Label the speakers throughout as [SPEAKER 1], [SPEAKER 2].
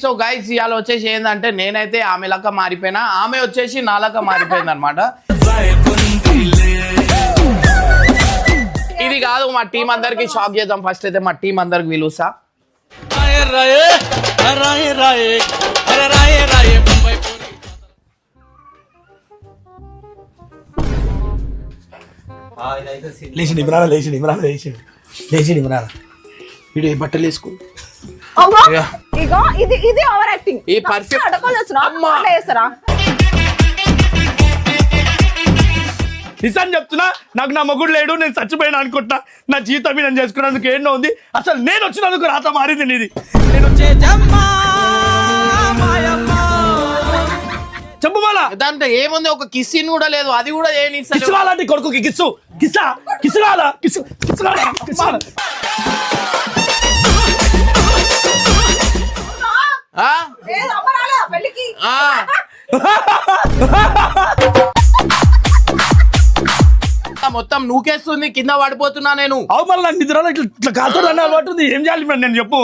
[SPEAKER 1] So guys ఇవాళ వచ్చేసి ఏంటంటే నేనైతే ఆమె లెక్క మారిపోయినా, ఆమె వచ్చేసి నా లెక్క మారిపోయింది అనమాట. ఇది కాదు, మా టీం అందరికి షాక్ చేద్దాం. ఫస్ట్ అయితే మా టీం అందరికి పిలుస్తా. వీడు బట్టలు వేసుకో. ఈ పర్ఫెక్ట్
[SPEAKER 2] నిజాన్ని చెప్తున్నా, నాకు నా మొగుడు లేడు, నేను చచ్చిపోయినా అనుకుంటున్నా. నా జీవితం మీద నేను చేసుకున్నందుకు ఎన్నో ఉంది. అసలు నేను వచ్చినందుకు రాత మారింది నీది. చెప్పు మళ్ళా
[SPEAKER 1] దాంట్లో ఏముంది, ఒక కిస్సిన్ కూడా లేదు. అది కూడా ఏమి
[SPEAKER 2] అలాంటి కొడుకుకి కిస్సు కిస్సా కిస్సు కాదా కిస్సు కిస్సు కాదా.
[SPEAKER 1] మొత్తం నూకేస్తుంది, కింద పడిపోతున్నా నేను.
[SPEAKER 2] అవు మళ్ళీ నాకు నిద్రలో ఇట్లా కాలుతో పడుతుంది. ఏం చేయాలి మరి నేను చెప్పు.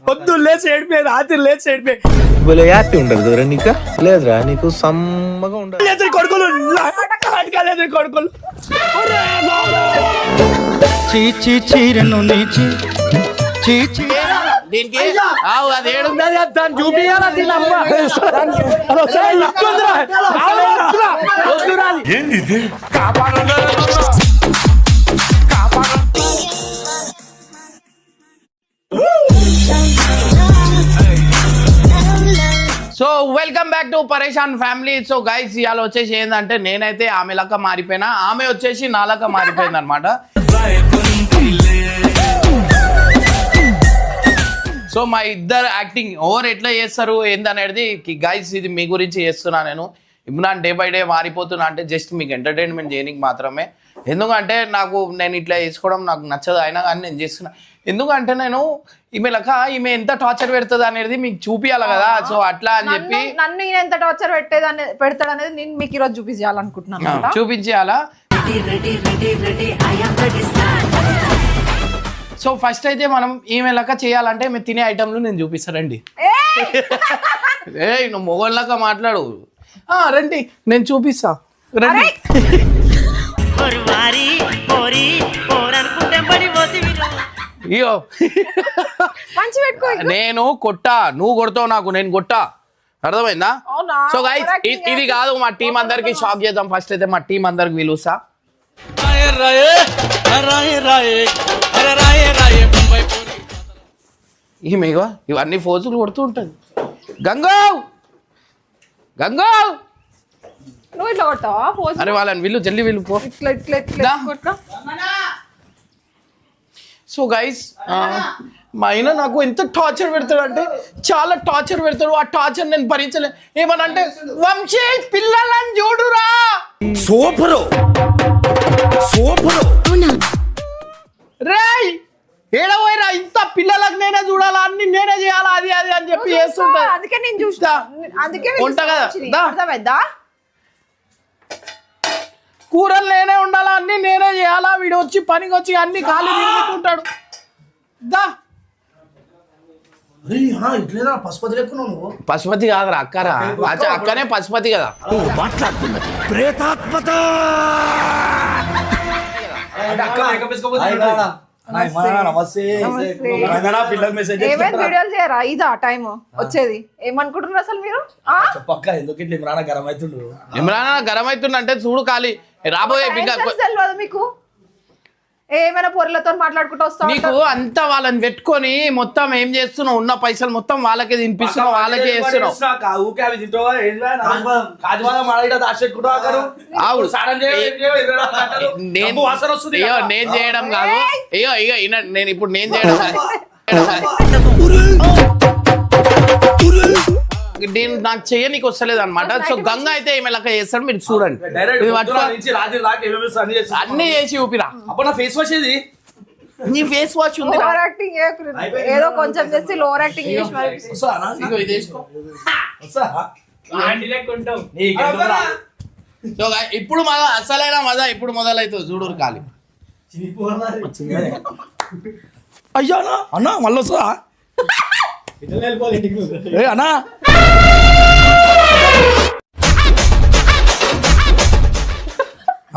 [SPEAKER 2] పొద్దు లేచి ఏడిపోయి, రాత్రి లేచి ఏడిపోయి
[SPEAKER 3] ఉండదు నీకు లేదురా, నీకు సమ్మగా ఉండదు.
[SPEAKER 2] కొడుకులు లేదు కొడుకులు
[SPEAKER 1] దీనికి అది ఏడుంది, దాన్ని చూపియాలి. సో వెల్కమ్ బ్యాక్ టు పరేషాన్ ఫ్యామిలీ. సో గైస్ ఇవాళ వచ్చేసి ఏంటంటే నేనైతే ఆమె లెక్క మారిపోయినా, ఆమె వచ్చేసి నా లెక్క మారిపోయింది అనమాట. సో మా ఇద్దరు యాక్టింగ్ ఓవర్ ఎట్లా చేస్తారు ఏందనేది గైస్ ఇది మీ గురించి చేస్తున్నా నేను. ఇమ్రాన్ డే బై డే మారిపోతున్నా అంటే జస్ట్ మీకు ఎంటర్టైన్మెంట్ చేయడానికి మాత్రమే. ఎందుకంటే నేను ఇట్లా చేసుకోవడం నాకు నచ్చదు, అయినా కానీ నేను చేస్తున్నా. ఎందుకంటే నేను ఈమె ఎంత టార్చర్ పెడుతుంది అనేది మీకు చూపియాలి కదా. సో అట్లా అని చెప్పి
[SPEAKER 4] నన్ను ఎంత టార్చర్ పెడతాడు అనేది నేను మీకు ఈరోజు చూపించాలనుకుంటున్నాను.
[SPEAKER 1] చూపించాలా? సో ఫస్ట్ అయితే మనం ఈమె లెక్క చేయాలంటే మేము తినే ఐటమ్లు నేను చూపిస్తానండి. నువ్వు మొగోళ్ళక మాట్లాడు. రండి నేను చూపిస్తా, రండి. అయ్యో నేను కొట్టా, నువ్వు కొడతావు నాకు, నేను కొట్టా. అర్థమైందా? సో గైస్ ఇది కాదు, మా టీం అందరికి షాక్ చేద్దాం. ఫస్ట్ అయితే మా టీం అందరికి పిలుస్తా. ఈమెగో ఇవన్నీ ఫోజులు కొడుతూ ఉంటుంది. గంగో గంగో
[SPEAKER 4] నువ్వు ఇట్లా కొట్టావా?
[SPEAKER 1] అరే వాళ్ళని వీళ్ళు జల్లి వీళ్ళు పో. సో గైస్ మా ఆయన నాకు ఎంత టార్చర్ పెడతాడు అంటే చాలా టార్చర్ పెడతాడు. ఆ టార్చర్ నేను భరించలే. ఏమనంటే వంశీ పిల్లలని చూడురా,
[SPEAKER 2] సూపరు సూపరు
[SPEAKER 1] రేయ్ ఏడవైరా, ఇంత పిల్లలకు నేనే చూడాలా, అన్ని నేనే చేయాలా, అది అది అని చెప్పి చేస్తుంటా.
[SPEAKER 4] అందుకే నేను చూస్తా, అందుకే
[SPEAKER 1] ఉంటా కదా.
[SPEAKER 4] అర్థమైందా?
[SPEAKER 1] కూరలు నేనే ఉండాలా, అన్ని నేనే చేయాలా. వీడు వచ్చి పనికి వచ్చి అన్ని ఖాళీ తిరుగుతుంటాడు. దా పశుపతి కాదురా, అక్కరా. అక్కనే పశుపతి కదా.
[SPEAKER 4] వీడియోలు చేయరా? ఇదా టైం వచ్చేది? ఏమనుకుంటున్నారు అసలు మీరు?
[SPEAKER 1] ఇమ్రాన్ గరం అవుతుండ అంటే చూడు ఖాళీ రాబోయే
[SPEAKER 4] తెలియదు మీకు? ఏమైనా పొరలతో మాట్లాడుకుంటూ వస్తావు.
[SPEAKER 1] నీకు అంతా వాళ్ళని పెట్టుకొని మొత్తం ఏం చేస్తున్నావు, ఉన్న పైసలు మొత్తం వాళ్ళకే తినిపిస్తున్నావు, వాళ్ళకే చేస్తున్నావు. నేను చేయడం కాదు, నేను ఇప్పుడు నేను చేయడం నాకు చెయ్యనికి వస్తలేదు అనమాట. సో గంగ అయితే ఏమే లెక్క చేస్తాడు మీరు చూడండి. అన్ని చేసి చూపిరా.
[SPEAKER 2] ఫేస్ వాష్ ఏది?
[SPEAKER 1] నీ ఫేస్ వాష్ ఉంది.
[SPEAKER 4] ఏదో కొంచెం చేసి లోవర్ యాక్టింగ్ చేసి
[SPEAKER 1] ఇప్పుడు అసలైన మజా ఇప్పుడు మొదలవుతుంది చూడు ఖాళీ.
[SPEAKER 2] అయ్యా అన్నా అన్నా మళ్ళీ వస్తా ఏ అన్నా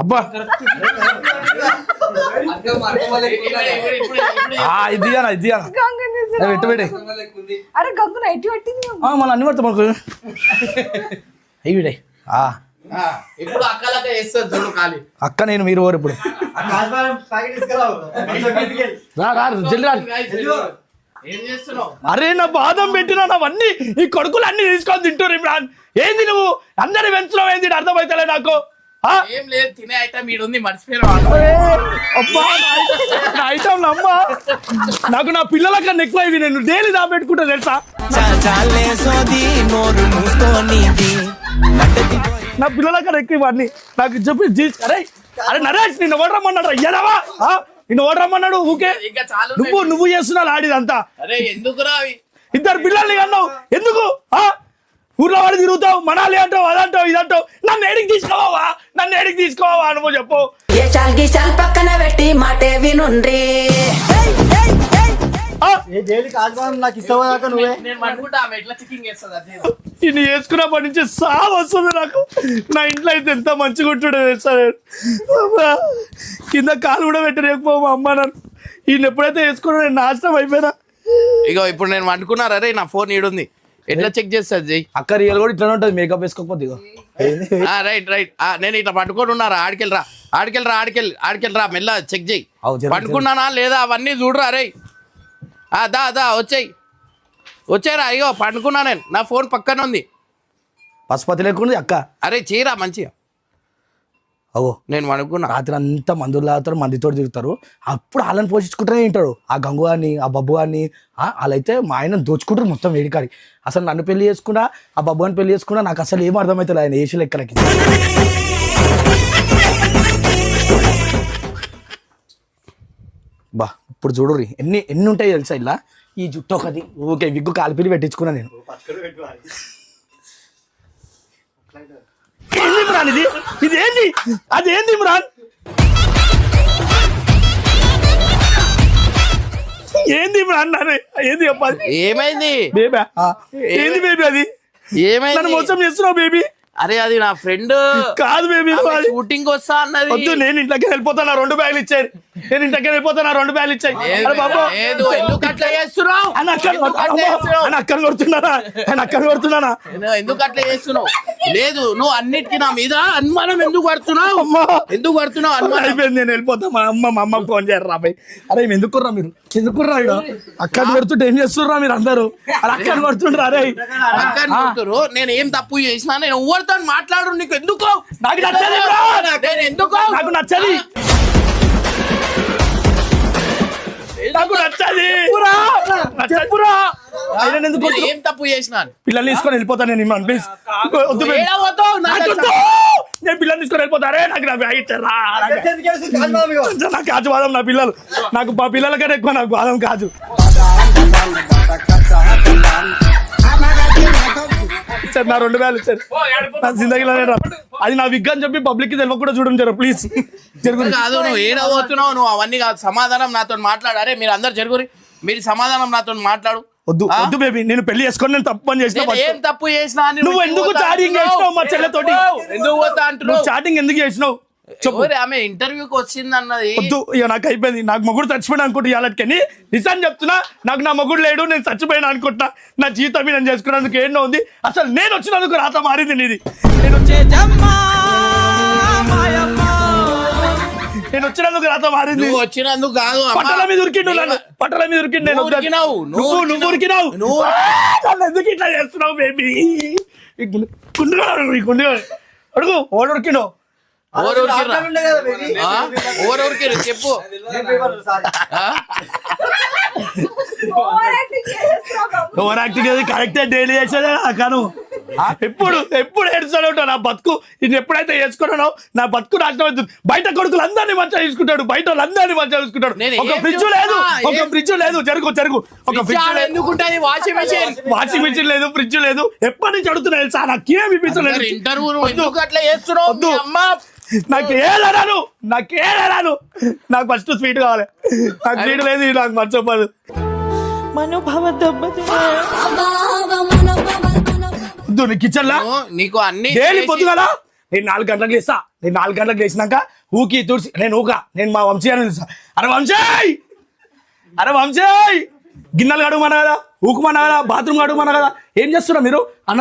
[SPEAKER 2] అబ్బా ఇది అన్న ఇది అన్న
[SPEAKER 4] గంగని తీసుకురా.
[SPEAKER 2] పెట్టు పెట్టే
[SPEAKER 4] అరే గంగు నైట్ పెట్టింది
[SPEAKER 2] మళ్ళీ అన్ని పడతా మనకు అయ్యి విడే
[SPEAKER 1] ఇప్పుడు అక్కలక వేస్తారు చూడు ఖాళీ.
[SPEAKER 2] అక్క నేను మీరు ఓరు ఇప్పుడు రా రా జల్ది రా
[SPEAKER 1] ఏం చేస్తున్నావు?
[SPEAKER 2] అరే నా బాదం పెట్టినా అవన్నీ ఈ కొడుకులు అన్ని తీసుకొని తింటారు ఇమ్రాన్ ఏంది నువ్వు అందరి పెంచడం ఏంది అర్థమైతలే నాకు ఆ?
[SPEAKER 1] ఏం లేదు, తినే ఐటమ్ ఈడు ఉంది, మర్చిపోయారు.
[SPEAKER 2] అరే, అబ్బా నా ఐటమ్ అమ్మా నాకు నా పిల్లల కన్నా ఎక్కువ ఇవి నేను డైలీ దాపెట్టుకుంటా తెలుసా నా పిల్లల కన్నా ఎక్కువ ఇవన్నీ నాకు చెప్పి అరే అరే నరేష్ నిన్ను ఓడరమ్మన్నాడు ఎడవా నిన్ను ఓడరమ్మన్నాడు ఊకే
[SPEAKER 1] ఇంకా చాలు.
[SPEAKER 2] నువ్వు చేస్తున్నావు ఆడిదంతా
[SPEAKER 1] అరే ఎందుకురా అవి?
[SPEAKER 2] ఇద్దరు పిల్లల్ని అన్నావు ఎందుకు ఊర్లో వాడు తిరుగుతావు మనాలి అంటావు అదంటావు ఇదంటావు నన్ను ఏడికి తీసుకోవా నువ్వు చెప్పు
[SPEAKER 5] పక్కన పెట్టి మాటే వినుండ్రి
[SPEAKER 1] నేను అనుకుంటా ఆమె ఎట్లా చికింగ్ చేస్తుంది అదే.
[SPEAKER 2] ఇన్ని వేసుకున్నప్పటి నుంచి సాగు వస్తుంది నాకు నా ఇంట్లో అయితే ఎంత మంచిగా ఉంటుండే సార్ కింద కాలు కూడా పెట్టలేకపో మా అమ్మ నన్ను ఈయన ఎప్పుడైతే వేసుకున్నా నేను నాశనం అయిపోయినా
[SPEAKER 1] ఇగో ఇప్పుడు నేను అనుకున్నారా రే నా ఫోన్ ఈడుంది, ఎట్లా చెక్ చేస్తుంది జై?
[SPEAKER 2] అక్క రియల్ కూడా ఇట్లా ఉంటుంది మేకప్ వేసుకోకపోతే ఇగో
[SPEAKER 1] రైట్ నేను ఇట్లా పట్టుకొని ఉన్నారా? ఆడికెళ్ళరా మెల్ల చెక్ చేయి. పట్టుకున్నానా లేదా అవన్నీ చూడరా రే. దా వచ్చారా? అయ్యో పండుకున్నా నేను, నా ఫోన్ పక్కన ఉంది.
[SPEAKER 2] పశుపతి లేకుండా అక్క
[SPEAKER 1] అరే చీరా మంచిగా
[SPEAKER 2] అగో
[SPEAKER 1] నేను పడుకున్నా.
[SPEAKER 2] రాత్రి అంతా మందులు తాగుతారు మందితో తిరుగుతారు అప్పుడు వాళ్ళని పోషించుకుంటూనే ఉంటాడు ఆ గంగు గారిని ఆ బబ్బు గారిని వాళ్ళైతే మా ఆయన దోచుకుంటారు మొత్తం వేడికాడి అసలు నన్ను పెళ్లి చేసుకున్నా ఆ బబ్బు అని పెళ్లి చేసుకున్నా నాకు అసలు ఏం అర్థమవుతుంది ఆయన ఏషి లెక్కలకి బా ఇప్పుడు చూడుర్రి ఎన్ని ఉంటాయి తెలుసా ఇలా ఈ జుట్టు ఒకటి ఓకే విగ్గు కాలిపిల్లి పెట్టించుకున్నా నేను ఏంది ఇమ్రాన్ ఇది ఏంది అదేంది ఇమ్రాన్ ఏంది ఇమ్రాన్ ఏంది చెప్పాలి
[SPEAKER 1] ఏమైంది
[SPEAKER 2] బేబా ఏంది బేబీ అది
[SPEAKER 1] ఏమైంది?
[SPEAKER 2] నన్ను మోసం చేస్తున్నావు బేబీ
[SPEAKER 1] అరే అది నా ఫ్రెండ్
[SPEAKER 2] కాదు బేబీ
[SPEAKER 1] షూటింగ్ వస్తా అన్నది.
[SPEAKER 2] వద్దు నేను ఇంట్లోకి వెళ్ళిపోతాను 2 బ్యాగులు ఇచ్చాయి నేను ఇంట్లోకి వెళ్ళిపోతాను 2 బ్యాగులు ఇచ్చాయి అరే బాబు
[SPEAKER 1] లేదు, ఎందుకు అట్లా చేస్తున్నావు?
[SPEAKER 2] ఆయన అక్కను కొడుతున్నానా
[SPEAKER 1] ఎందుకు అట్లా చేస్తున్నావు? లేదు నువ్వు అన్నిటికీ నా మీద అనుమానం ఎందుకు పడుతున్నావు? అనుమానం
[SPEAKER 2] అయిపోయింది నేను వెళ్ళిపోతా మా అమ్మకి ఫోన్ చేయరు రాబాయ్ అరే ఎందుకుర్రా మీరు ఎందుకుర్రా అక్కని కొడుతుంటే ఏం చేస్తుర్రా మీరు అందరూ అరే అక్కని కొడుతుండ్రా అరే
[SPEAKER 1] పక్కన కొడుతురు. నేను ఏం తప్పు చేసినా నేను ఎవరితో మాట్లాడు, నీకు ఎందుకు?
[SPEAKER 2] నాకు నచ్చది
[SPEAKER 1] నేను ఎందుకు?
[SPEAKER 2] నాకు నచ్చది
[SPEAKER 1] ఏం తప్పు చేసినా?
[SPEAKER 2] పిల్లల్ని తీసుకొని వెళ్ళిపోతాను నేను ఇమ్రాన్ ప్లీజ్ వద్దు baby.
[SPEAKER 1] ఏడ పోతావు?
[SPEAKER 2] వద్దు. నేను పిల్లల్ని తీసుకొని వెళ్ళిపోతారే నాకు నా బ్యాగ్ ఇచ్చారా నాకు కాజు బాదం నా పిల్లలు నాకు మా పిల్లల కంటే ఎక్కువ నాకు బాదం కాజు సార్ నా 2 బ్యాగులు ఇచ్చారు నా జిందగీలో అది నా విగ్ అని చెప్పి పబ్లిక్ కి తెలియకుండా చూడడం జర ప్లీజ్
[SPEAKER 1] కాదు నువ్వు ఏడ పోతున్నావు, నువ్వు అవన్నీ కాదు. సమాధానం నాతో మాట్లాడారే మీరు అందరు జరుగురి, మీరు సమాధానం నాతో మాట్లాడు.
[SPEAKER 2] వద్దు బేబీ నేను పెళ్లి చేసుకొని నేను తప్పు పని చేసిన
[SPEAKER 1] ఏం తప్పు చేసినా?
[SPEAKER 2] నువ్వు ఎందుకు చాటింగ్ చేసినావు మా చెల్లెతోటి
[SPEAKER 1] ఎందుకు పోతా అంటున్నావు?
[SPEAKER 2] చాటింగ్ ఎందుకు చేసినావు చెప్పు
[SPEAKER 1] ఆమె ఇంటర్వ్యూకి వచ్చింది అన్నది.
[SPEAKER 2] వద్దు ఇక నాకు అయిపోయింది నాకు మొగుడు చచ్చిపోయినా అనుకుంటా ఇలాంటికని నిజాన్ని చెప్తున్నా నాకు నా మొగుడు లేడు నేను చచ్చిపోయినా అనుకుంటున్నా నా జీవితం నేను చేసుకున్నందుకు ఏంటో ఉంది అసలు నేను వచ్చినందుకు రాత మారింది నీది నేను వచ్చినందుకు రాత మారింది
[SPEAKER 1] నువ్వు వచ్చినందుకు కాదు,
[SPEAKER 2] పట్టల మీద ఉరికిండు నేను
[SPEAKER 1] ఉరికినావు.
[SPEAKER 2] నువ్వు ఉరికినావు నన్ను ఎందుకు ఇట్లా చేస్తున్నావు బేబీ అడుగు ఓడు ఉరికిండు
[SPEAKER 1] ఓవర్ చెప్పు.
[SPEAKER 2] ఓవర్ యాక్టింగ్ కరెక్టే డైలీ చేసేదే కాను ఎప్పుడు ఏడుస్తాడు నా బతుకు ఇది ఎప్పుడైతే వేసుకున్నానో నా బతుకు నాశనం అవుతుంది బయట కొడుకులు అందరినీ మంచిగా చూసుకుంటాడు బయట వాళ్ళందరినీ మంచిగా చూసుకుంటాడు ఒక ఫ్రిడ్జ్ లేదు జరుగు ఒక ఫ్రిడ్జ్
[SPEAKER 1] ఎందుకుంటుంది?
[SPEAKER 2] వాషింగ్ మిషన్ లేదు ఫ్రిడ్జ్ లేదు ఎప్పటి నుంచి అడుగుతున్నా తెలుసా నాకేమి
[SPEAKER 1] ఇంటర్వ్యూ ఎందుకు అట్లా చేస్తున్నావు? అమ్మ
[SPEAKER 2] నాకేదరాను నాకు ఫస్ట్ స్వీట్ కావాలి. నాకు స్వీట్ లేదు, నాకు మర్చిపోదు. కిచెన్ లా
[SPEAKER 1] నీకు అన్ని
[SPEAKER 2] డైలీ పొద్దుగాల నేను 4 గంటలకు లేస్తా. నేను 4 గంటలకు లేచినాక ఊకి తుడిసి నేను మా వంశీ అని పిలుస్తా. అరే వంశీ గిన్నెలు కడుగుమన్నా కదా, ఊకుమన్నా కదా, బాత్రూమ్ కడుగుమన్నా కదా, ఏం చేస్తున్నా మీరు అన్న